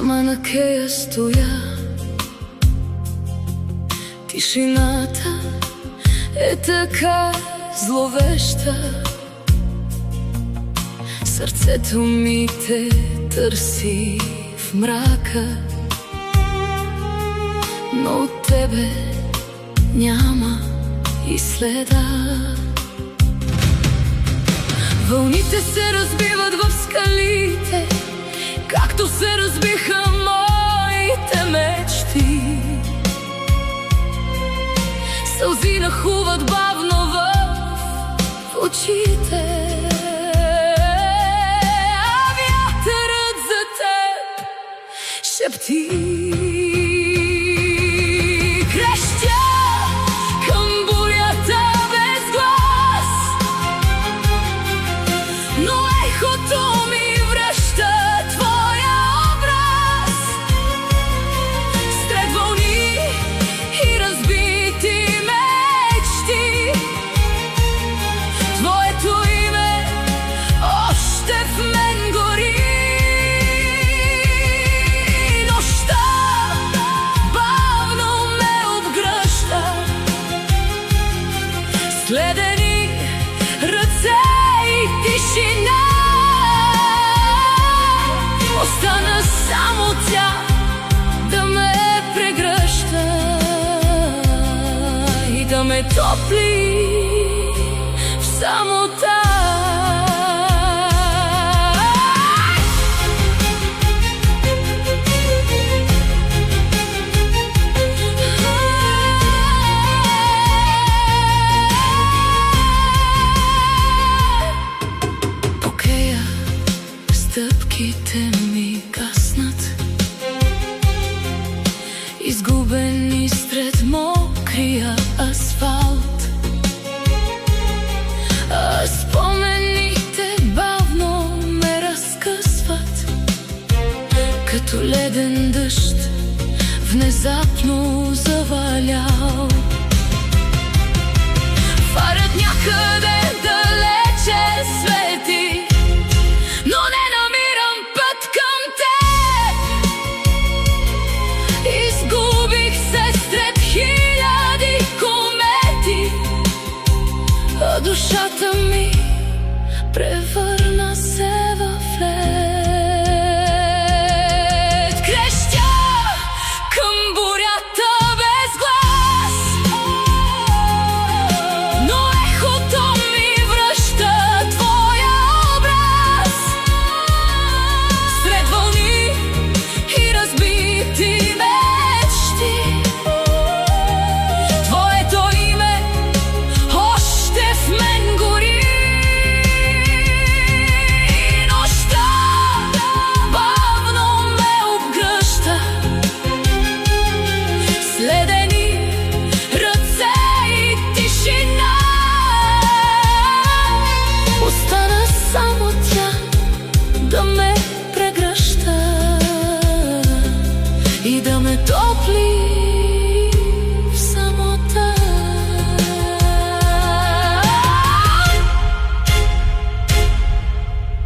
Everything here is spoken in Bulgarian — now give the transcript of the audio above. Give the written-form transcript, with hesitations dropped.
Сама на кея стоя. Тишината е така зловеща. Сърцето ми те търси в мрака, но от тебе няма и следа. Вълните се разбиват в скалите, както се разбиха моите мечти. Сълзи нахлуват бавно в очите, а вятърът за теб шепти. Крещя към бурята без глас, но ехото ми връща твоя образ. Сред вълни и разбити мечти, твоето име още в мен гори. Нощта бавно ме обгръща, следени ръце и тишина. Остана само тя да ме прегръща и да ме топли в самота. Окея, стъпките ми гаснат, изгубени сред мокрия асфалт, а спомените бавно ме разкъсват, като леден дъжд внезапно завалял. Фарът някъде